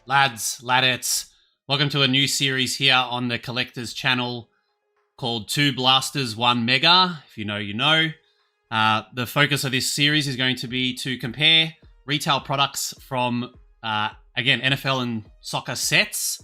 Lads, ladettes, welcome to a new series here on the Collectors channel called Two Blasters, One Mega. If you know, you know. The focus of this series is going to be to compare retail products from, again, NFL and soccer sets,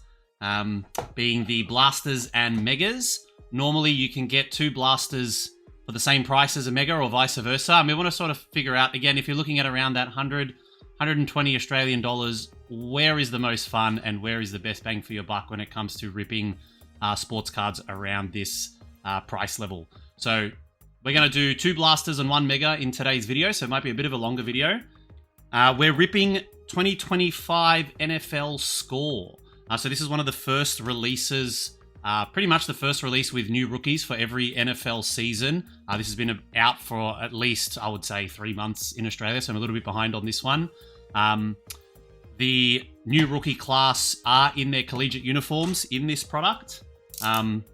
being the Blasters and Megas. Normally, you can get two Blasters for the same price as a Mega or vice versa. And we want to sort of figure out, again, if you're looking at around that 120 Australian dollars, where is the most fun and where is the best bang for your buck when it comes to ripping sports cards around this price level. So we're going to do two Blasters and one Mega in today's video, so it might be a bit of a longer video. We're ripping 2025 NFL Score. So this is one of the first releases, pretty much the first release with new rookies for every NFL season. This has been out for at least, I would say, 3 months in Australia, so I'm a little bit behind on this one. The new rookie class are in their collegiate uniforms in this product.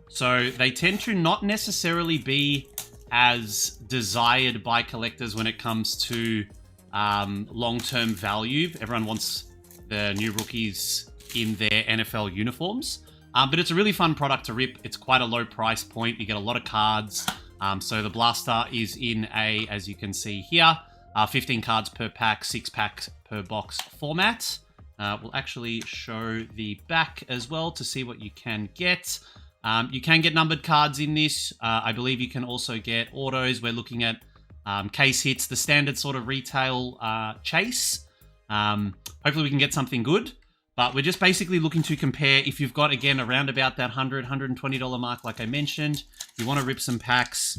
So they tend to not necessarily be as desired by collectors when it comes to long-term value. Everyone wants the new rookies in their NFL uniforms. But it's a really fun product to rip. It's quite a low price point. You get a lot of cards. So the Blaster is in a, as you can see here, 15 cards per pack, 6 packs per box format. We'll actually show the back as well to see what you can get. You can get numbered cards in this. I believe you can also get autos. We're looking at case hits, the standard sort of retail chase. Hopefully we can get something good. But we're just basically looking to compare if you've got, again, around about that $100, $120 mark, like I mentioned. You want to rip some packs.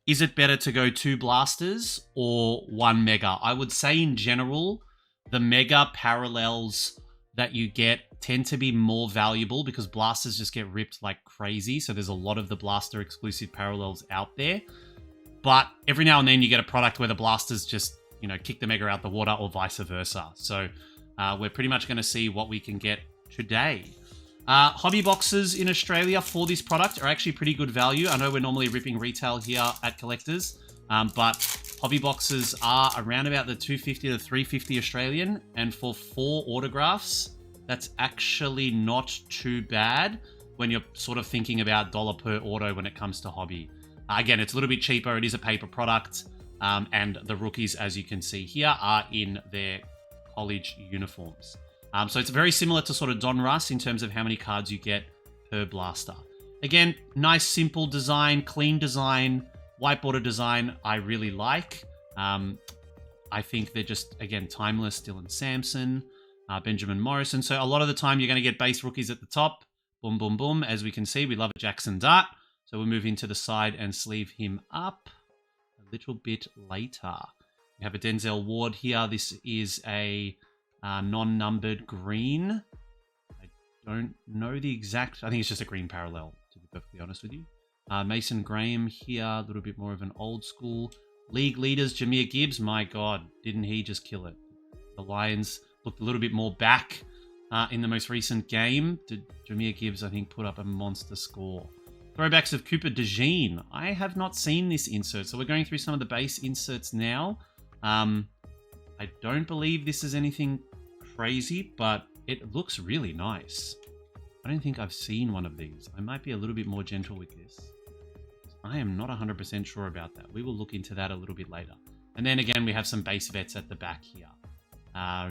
Is it better to go two Blasters or one Mega? I would say in general, the Mega parallels that you get tend to be more valuable because Blasters just get ripped like crazy. So there's a lot of the Blaster exclusive parallels out there. But every now and then you get a product where the Blasters just, kick the Mega out the water or vice versa. So we're pretty much going to see what we can get today. Hobby boxes in Australia for this product are actually pretty good value. I know we're normally ripping retail here at Collectors, but hobby boxes are around about the 250 to 350 Australian, and for 4 autographs, that's actually not too bad when you're sort of thinking about dollar per auto when it comes to hobby. Again, it's a little bit cheaper. It is a paper product, and the rookies, as you can see here, are in their college uniforms. So it's very similar to sort of Don Russ in terms of how many cards you get per Blaster. Again, nice, simple design, clean design, white border design I really like. I think they're just, again, timeless. Dylan Sampson, Benjamin Morrison. So a lot of the time you're going to get base rookies at the top. Boom, boom, boom. As we can see, we love a Jackson Dart. So we'll move into the side and sleeve him up a little bit later. We have a Denzel Ward here. This is a non-numbered green. I don't know the exact... I think it's just a green parallel, to be perfectly honest with you. Mason Graham here, a little bit more of an old school. League leaders, Jahmyr Gibbs. My God, didn't he just kill it? The Lions looked a little bit more back in the most recent game. Jahmyr Gibbs, I think, put up a monster score. Throwbacks of Cooper DeJean. I have not seen this insert, so we're going through some of the base inserts now. I don't believe this is anything crazy, but it looks really nice. I don't think I've seen one of these. I might be a little bit more gentle with this. I am not 100% sure about that. We will look into that a little bit later. And then again, we have some base vets at the back here.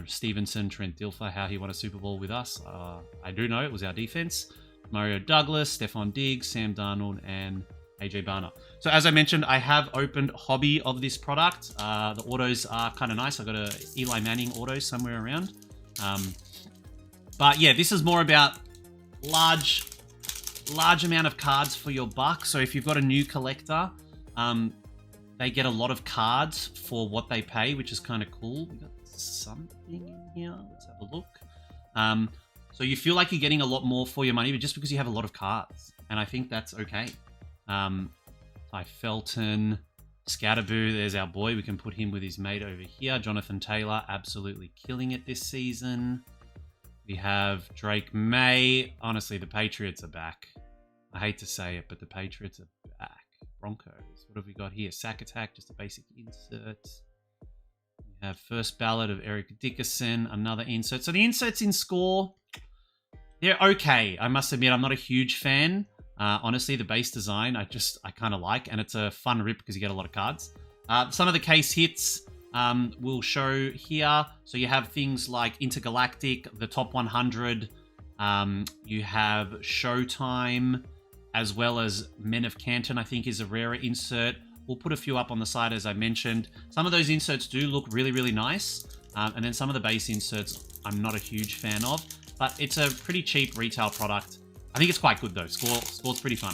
Stevenson, Trent Dilfer, how he won a Super Bowl with us. I do know it was our defense. Mario Douglas, Stephon Diggs, Sam Darnold, and AJ Barner. So as I mentioned, I have opened hobby of this product. The autos are kind of nice. I've got a Eli Manning auto somewhere around. But yeah, this is more about large amount of cards for your buck. So if you've got a new collector, they get a lot of cards for what they pay, which is kind of cool. We got something in here. Let's have a look. So you feel like you're getting a lot more for your money, but just because you have a lot of cards. And I think that's okay. Ty Felton, Scatterboo, there's our boy. We can put him with his mate over here. Jonathan Taylor, absolutely killing it this season. We have Drake May. Honestly, the Patriots are back. I hate to say it, but the Patriots are back. Broncos. What have we got here? Sack Attack, just a basic insert. We have first ballot of Eric Dickerson, another insert. So the inserts in Score They're okay. I must admit, I'm not a huge fan. Honestly, the base design, I kind of like, and it's a fun rip because you get a lot of cards. Some of the case hits we'll show here. So you have things like Intergalactic, the top 100. You have Showtime, as well as Men of Canton, I think is a rarer insert. We'll put a few up on the side, as I mentioned. Some of those inserts do look really, really nice. And then some of the base inserts I'm not a huge fan of. But it's a pretty cheap retail product. I think it's quite good, though. Score's pretty fun.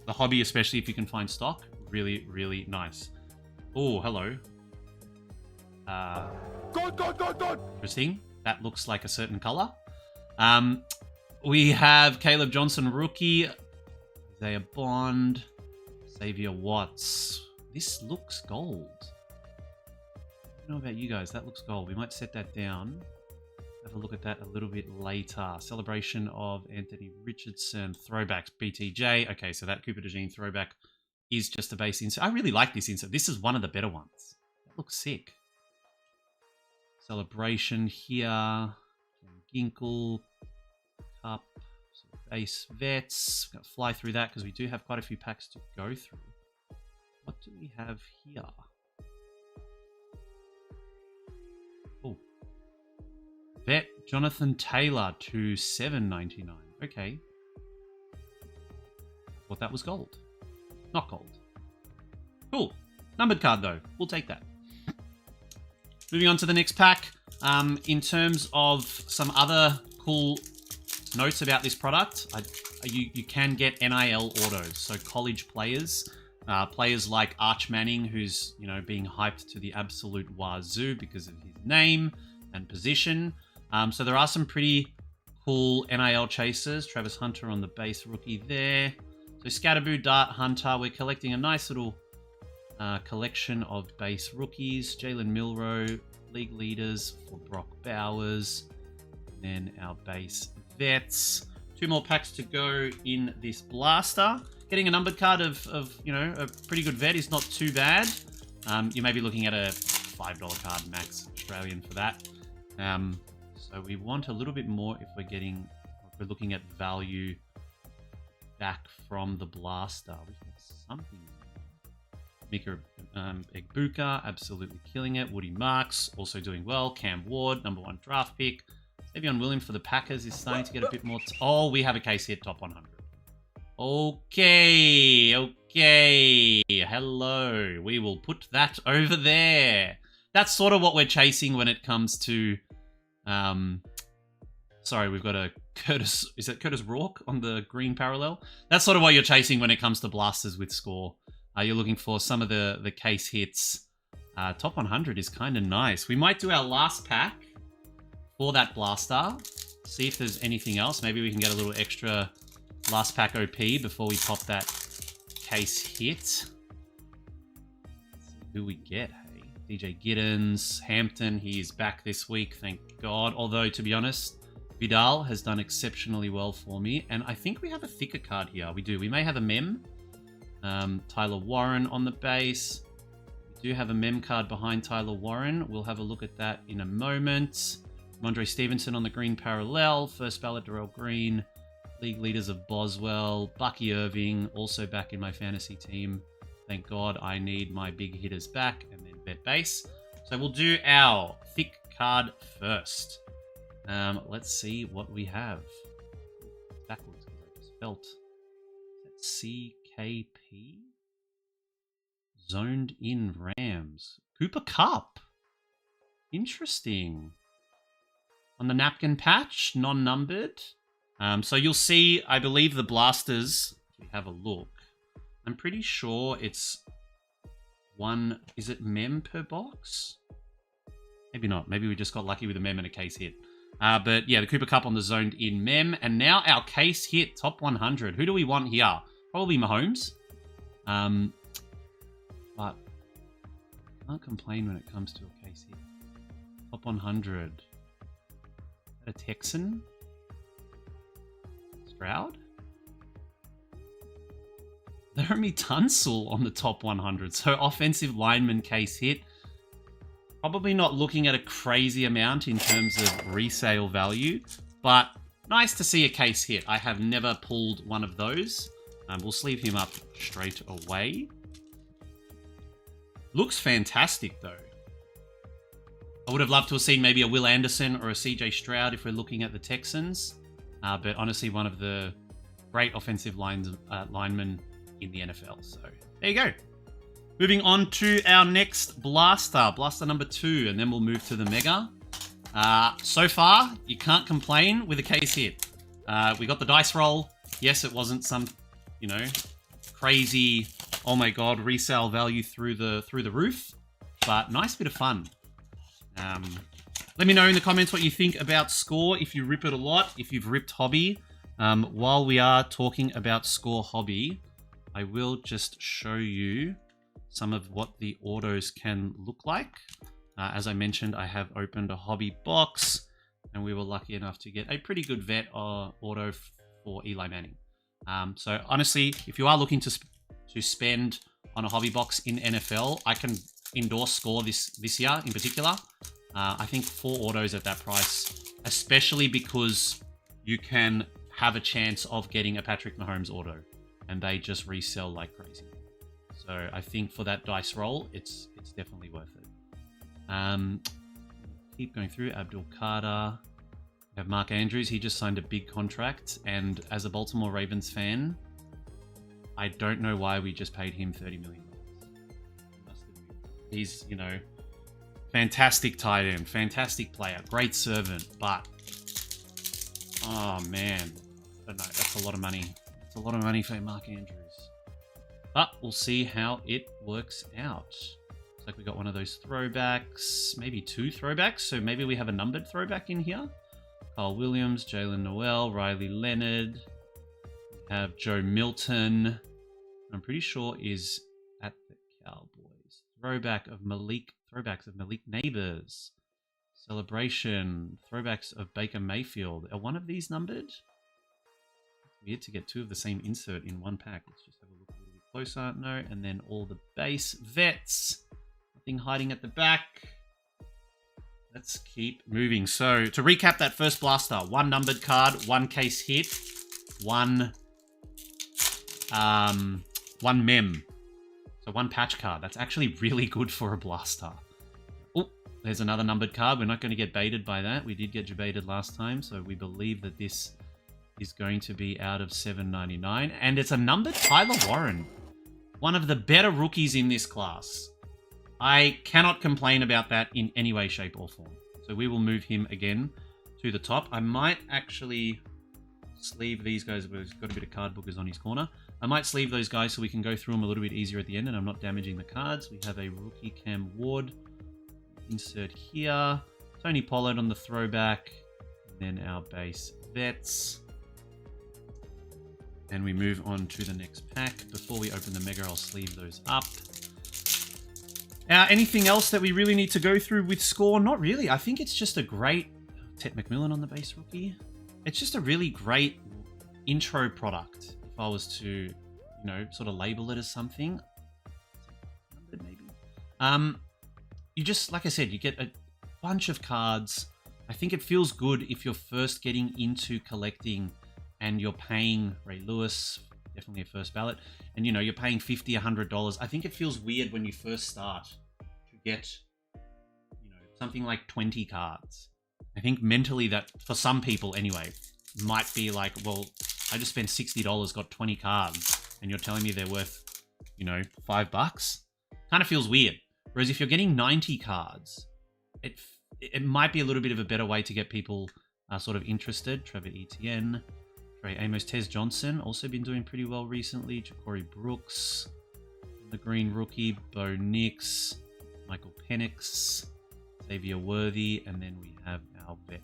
The hobby, especially if you can find stock, really, really nice. Oh, hello. God. Interesting. That looks like a certain color. We have Caleb Johnson, rookie. Isaiah Bond. Xavier Watts. This looks gold. I don't know about you guys. That looks gold. We might set that down. Have a look at that a little bit later. Celebration of Anthony Richardson. Throwbacks. BTJ. Okay, so that Cooper DeJean throwback is just a base insert. I really like this insert. This is one of the better ones. That looks sick. Celebration here. Ginkle. Cup. Base vets. We're going to fly through that because we do have quite a few packs to go through. What do we have here? Oh. Vet Jonathan Taylor to $7.99. Okay. Thought that was gold. Not gold. Cool. Numbered card though. We'll take that. Moving on to the next pack. In terms of some other cool notes about this product, you can get NIL autos. So college players, players like Arch Manning, who's being hyped to the absolute wazoo because of his name and position. So there are some pretty cool NIL chasers. Travis Hunter on the base rookie there. So Scatterboo, Dart, Hunter. We're collecting a nice little collection of base rookies. Jalen Milroe, league leaders for Brock Bowers. And then our base vets. 2 more packs to go in this blaster. Getting a numbered card of a pretty good vet is not too bad. You may be looking at a $5 card max Australian for that. So we want a little bit more if we're looking at value back from the blaster. We've got something. Mika Egbuka, absolutely killing it. Woody Marks, also doing well. Cam Ward, number 1 draft pick. Savion Williams for the Packers is starting to get a bit more... Oh, we have a case hit, top 100. Okay. Hello. We will put that over there. That's sort of what we're chasing when it comes to... Sorry, we've got a Curtis... Is it Curtis Rourke on the green parallel? That's sort of what you're chasing when it comes to blasters with score. You're looking for some of the case hits. Top 100 is kind of nice. We might do our last pack for that blaster. See if there's anything else. Maybe we can get a little extra last pack OP before we pop that case hit. Let's see who we get, hey? DJ Giddens, Hampton, he is back this week, thank God. Although, to be honest, Vidal has done exceptionally well for me. And I think we have a thicker card here. We do. We may have a mem. Tyler Warren on the base. We do have a mem card behind Tyler Warren. We'll have a look at that in a moment. Mondre Stevenson on the green parallel. First ballot, Darrell Green. League leaders of Boswell. Bucky Irving, also back in my fantasy team. Thank God I need my big hitters back. And then vet base. So we'll do our thick card first. Let's see what we have. Backwards because I just felt. CKP? Zoned in Rams. Cooper Kupp. Interesting. On the napkin patch, non-numbered. So you'll see, I believe the blasters, if we have a look, I'm pretty sure it's one, is it mem per box? Maybe not. Maybe we just got lucky with a mem and a case hit. But yeah, the Cooper Kupp on the zoned in mem. And now our case hit, top 100. Who do we want here? Probably Mahomes. But I can't complain when it comes to a case hit. Top 100. A Texan? Stroud? Laramie Tunsil on the top 100. So offensive lineman case hit. Probably not looking at a crazy amount in terms of resale value, but Nice to see a case hit. I have never pulled one of those. We'll sleeve him up straight away. Looks fantastic, though. I would have loved to have seen maybe a Will Anderson or a CJ Stroud if we're looking at the Texans. But honestly, one of the great offensive linemen in the NFL. So there you go. Moving on to our next blaster. Blaster number 2. And then we'll move to the Mega. So far, you can't complain with a case hit. We got the dice roll. Yes, it wasn't some, crazy, oh my god, resale value through the roof. But nice bit of fun. Let me know in the comments what you think about Score, if you rip it a lot, if you've ripped Hobby. While we are talking about Score Hobby, I will just show you some of what the autos can look like. As I mentioned, I have opened a Hobby box, and we were lucky enough to get a pretty good vet auto for Eli Manning. So honestly, if you are looking to spend on a Hobby box in NFL, I can endorse Score this year in particular. I think 4 autos at that price, especially because you can have a chance of getting a Patrick Mahomes auto, and they just resell like crazy. So I think for that dice roll, it's definitely worth it. Keep going through. Abdul Carter. We have Mark Andrews. He just signed a big contract, and as a Baltimore Ravens fan, I don't know why we just paid him $30 million. He's, fantastic tight end, fantastic player, great servant, but oh man, I don't know, that's a lot of money. It's a lot of money for Mark Andrews. But we'll see how it works out. Looks like we got one of those throwbacks, maybe 2 throwbacks, so maybe we have a numbered throwback in here. Kyle Williams, Jalen Noel, Riley Leonard. We have Joe Milton. I'm pretty sure is at the Cowboys. Throwbacks of Malik Neighbors. Celebration. Throwbacks of Baker Mayfield. Are one of these numbered? It's weird to get 2 of the same insert in one pack. Let's just have a look a little bit closer. No, and then all the base vets. Nothing hiding at the back. Let's keep moving. So, to recap that first blaster, 1 numbered card, 1 case hit, 1 mem. So 1 patch card. That's actually really good for a blaster. Oh, there's another numbered card. We're not going to get baited by that. We did get baited last time, so we believe that this is going to be out of $7.99. And it's a numbered Tyler Warren. One of the better rookies in this class. I cannot complain about that in any way, shape, or form. So we will move him again to the top. I might actually sleeve these guys. We've got a bit of card bookers on his corner. I might sleeve those guys so we can go through them a little bit easier at the end and I'm not damaging the cards. We have a rookie Cam Ward. Insert here. Tony Pollard on the throwback. And then our base vets. And we move on to the next pack. Before we open the Mega, I'll sleeve those up. Anything else that we really need to go through with Score? Not really. I think it's just a great... Ted McMillan on the base rookie. It's just a really great intro product. If I was to, sort of label it as something. Maybe. You just, like I said, you get a bunch of cards. I think it feels good if you're first getting into collecting and you're paying Ray Lewis, definitely a first ballot, and you're paying $50, $100. I think it feels weird when you first start to get, something like 20 cards. I think mentally that, for some people anyway, might be like, well, I just spent $60, got 20 cards, and you're telling me they're worth, $5? Kind of feels weird. Whereas if you're getting 90 cards, it might be a little bit of a better way to get people sort of interested. Trevor Etienne, Trey Amos, Tez Johnson, also been doing pretty well recently. Ja'Cory Brooks, the green rookie, Bo Nix, Michael Penix, Xavier Worthy, and then we have our vet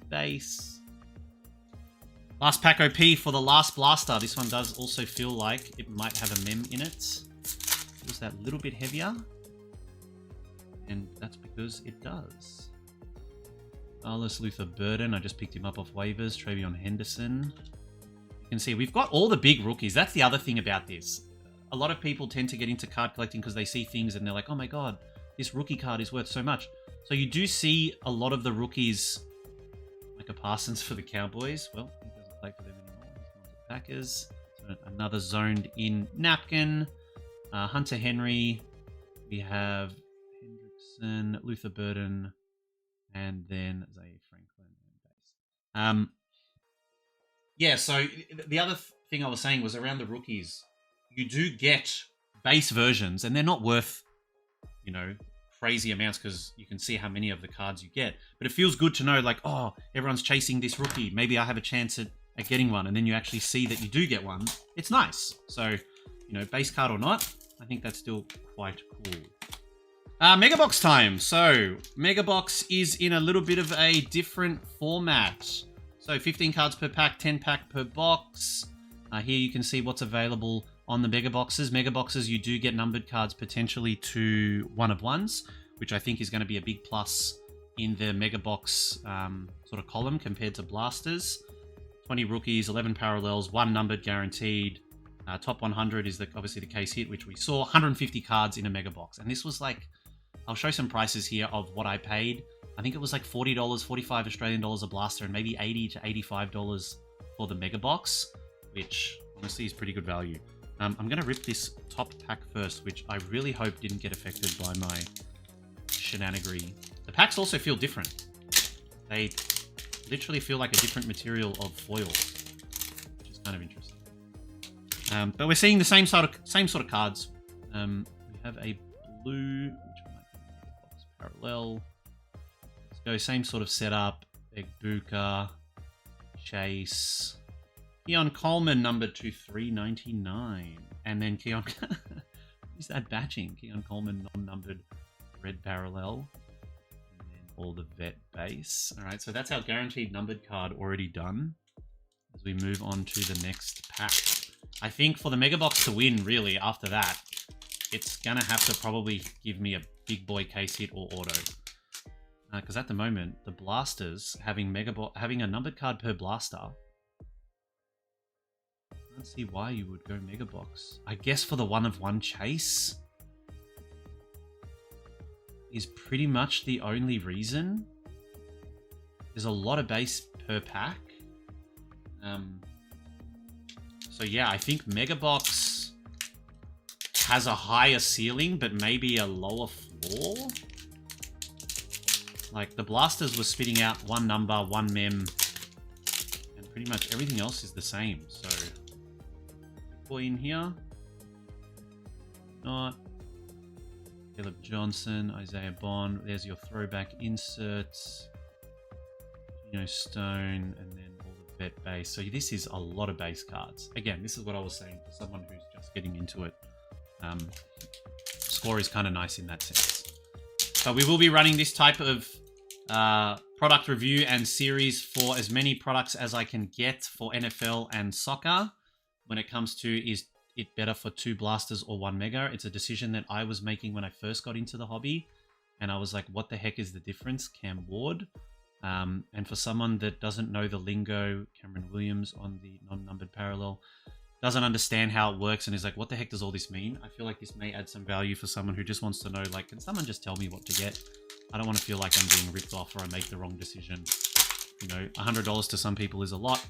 base. Last pack OP for the last blaster. This one does also feel like it might have a mem in it. Feels that little bit heavier. And that's because it does. Carlos Luther Burden. I just picked him up off waivers. Travion Henderson. You can see we've got all the big rookies. That's the other thing about this. A lot of people tend to get into card collecting because they see things and they're like, oh my god, this rookie card is worth so much. So you do see a lot of the rookies, like Micah Parsons for the Cowboys. Well, he doesn't play for them anymore. He's gone to the Packers. So another zoned in napkin. Hunter Henry. We have Hendrickson, Luther Burden, and then Zaire Franklin and base. Yeah, so the other thing I was saying was around the rookies. You do get base versions, and they're not worth, crazy amounts because you can see how many of the cards you get. But it feels good to know, like, oh, everyone's chasing this rookie. Maybe I have a chance at getting one, and then you actually see that you do get one. It's nice. So, base card or not, I think that's still quite cool. Mega Box time. So, Mega Box is in a little bit of a different format. So, 15 cards per pack, 10 pack per box. Here you can see what's available on the Mega Boxes. Mega Boxes, you do get numbered cards potentially to 1/1s, which I think is going to be a big plus in the Mega Box sort of column compared to Blasters. 20 rookies, 11 parallels, 1 numbered guaranteed. Top 100 is obviously the case hit, which we saw. 150 cards in a Mega Box. And this was like, I'll show some prices here of what I paid. I think it was like $40, 45 Australian dollars a blaster, and maybe $80 to $85 for the Mega Box, which honestly is pretty good value. I'm going to rip this top pack first, which I really hope didn't get affected by my shenanigery. The packs also feel different. They literally feel like a different material of foil, which is kind of interesting. But we're seeing the same sort of cards. We have a blue, which might be a box parallel. Let's go same sort of setup. Egbuka, Chase, Keon Coleman numbered to 399, and then Keon. Is that batching? Keon Coleman non-numbered red parallel, and then all the vet base. All right, so that's our guaranteed numbered card already done. As we move on to the next pack, I think for the Mega Box to win, really after that, it's gonna have to probably give me a big boy case hit or auto. Because at the moment, the Blasters having a numbered card per blaster. I don't see why you would go Mega Box. I guess for the 1/1 chase is pretty much the only reason. There's a lot of base per pack. So yeah, I think Mega Box has a higher ceiling, but maybe a lower floor. Like the Blasters were spitting out 1 number, 1 mem, and pretty much everything else is the same. So, boy in here, not Caleb Johnson, Isaiah Bond. There's your throwback inserts, Stone, and then all the vet base. So this is a lot of base cards. Again, this is what I was saying for someone who's just getting into it. Score is kind of nice in that sense. But we will be running this type of product review and series for as many products as I can get for NFL and soccer. When it comes to, is it better for 2 blasters or 1 mega? It's a decision that I was making when I first got into the hobby. And I was like, what the heck is the difference? Cam Ward. And for someone that doesn't know the lingo, Cameron Williams on the non-numbered parallel, doesn't understand how it works and is like, what the heck does all this mean? I feel like this may add some value for someone who just wants to know, like, can someone just tell me what to get? I don't want to feel like I'm being ripped off or I make the wrong decision. $100 to some people is a lot.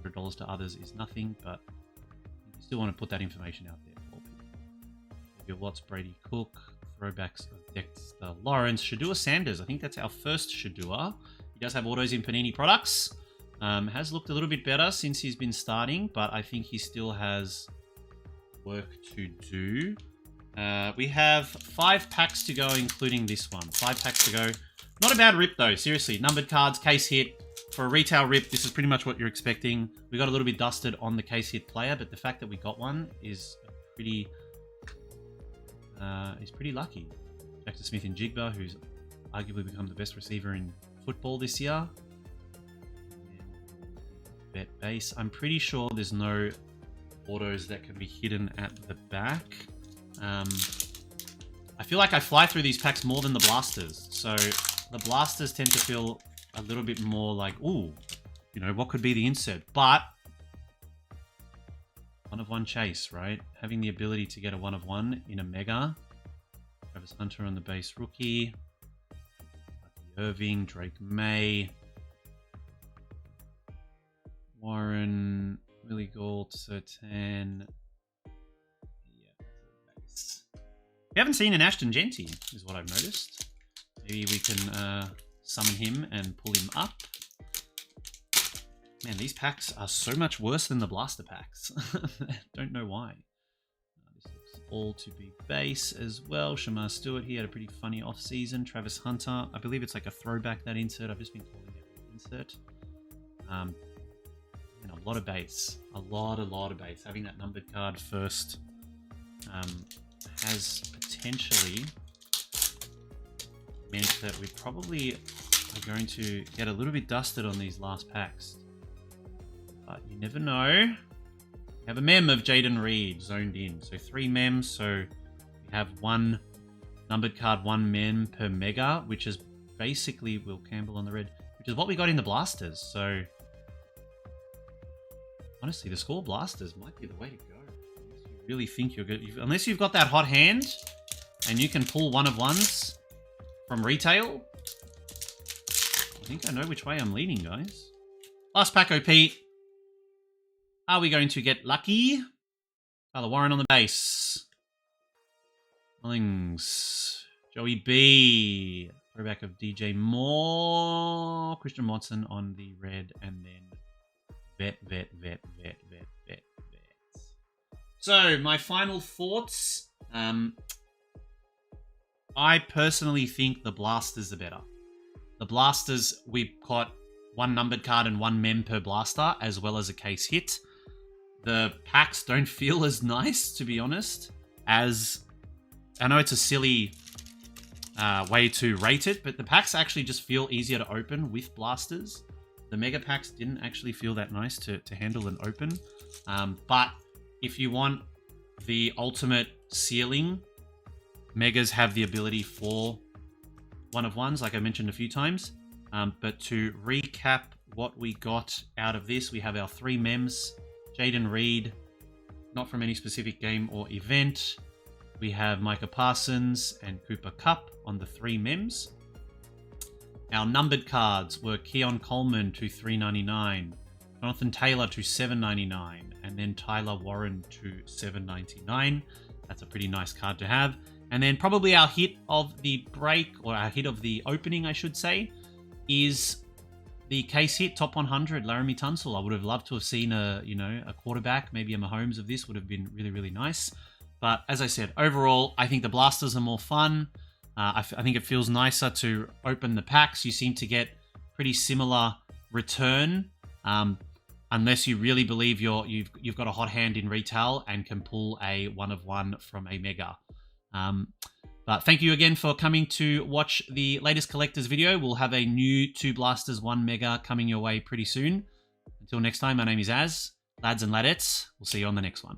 $100 to others is nothing, but you still want to put that information out there for people. Your Watts, Brady Cook, throwbacks of Dexter Lawrence, Shadua Sanders. I think that's our first Shadua. He does have autos in Panini products. Has looked a little bit better since he's been starting, but I think he still has work to do. We have 5 packs to go, including this one. 5 packs to go. Not a bad rip, though. Seriously, numbered cards, case hit. For a retail rip, this is pretty much what you're expecting. We got a little bit dusted on the case hit player, but the fact that we got one is pretty lucky. Jackson Smith and Jigba, who's arguably become the best receiver in football this year. Bet base. I'm pretty sure there's no autos that can be hidden at the back. I feel like I fly through these packs more than the blasters. So the blasters tend to feel a little bit more like, ooh, what could be the insert? But 1/1 chase, right? Having the ability to get a 1/1 in a mega. Travis Hunter on the base rookie. Irving, Drake May. Warren, Willie Gault, Sertan. Yeah, base. We haven't seen an Ashton Genty, is what I've noticed. Maybe we can summon him and pull him up. Man, these packs are so much worse than the blaster packs. Don't know why. This looks all to be base as well. Shamar Stewart, he had a pretty funny off-season. Travis Hunter, I believe it's like a throwback, that insert. I've just been calling it an insert. And a lot of base. A lot of base. Having that numbered card first has potentially meant that we probably are going to get a little bit dusted on these last packs. But you never know. We have a mem of Jaden Reed zoned in. So 3 mems. So we have 1 numbered card, 1 mem per mega, which is basically Will Campbell on the red, which is what we got in the blasters. So honestly, the score blasters might be the way to go. Unless you really think you're good. Unless you've got that hot hand and you can pull 1 of 1s from retail. I think I know which way I'm leaning, guys. Last pack OP. Are we going to get lucky? Tyler Warren on the base. Mullings. Joey B. Throwback of DJ Moore. Christian Watson on the red. And then vet. So, my final thoughts. I personally think the blasters are better. The blasters, we've got 1 numbered card and 1 mem per blaster, as well as a case hit. The packs don't feel as nice, to be honest, as... I know it's a silly way to rate it, but the packs actually just feel easier to open with blasters. The mega packs didn't actually feel that nice to handle and open. But if you want the ultimate sealing, megas have the ability for 1 of 1s, like I mentioned a few times. But to recap what we got out of this, we have our 3 mems. Jaden Reed, not from any specific game or event. We have Micah Parsons and Cooper Kupp on the 3 mems. Our numbered cards were Keon Coleman to $3.99, Jonathan Taylor to $7.99, and then Tyler Warren to $7.99. That's a pretty nice card to have. And then probably our hit of the break, or our hit of the opening, I should say, is the case hit top 100, Laramie Tunsil. I would have loved to have seen a quarterback, maybe a Mahomes of this would have been really, really nice. But as I said, overall, I think the blasters are more fun. I think it feels nicer to open the packs. You seem to get pretty similar return, unless you really believe you've got a hot hand in retail and can pull a 1 of 1 from a mega. But thank you again for coming to watch the latest collector's video. We'll have a new 2 blasters, 1 mega coming your way pretty soon. Until next time, my name is Az. Lads and ladettes, we'll see you on the next one.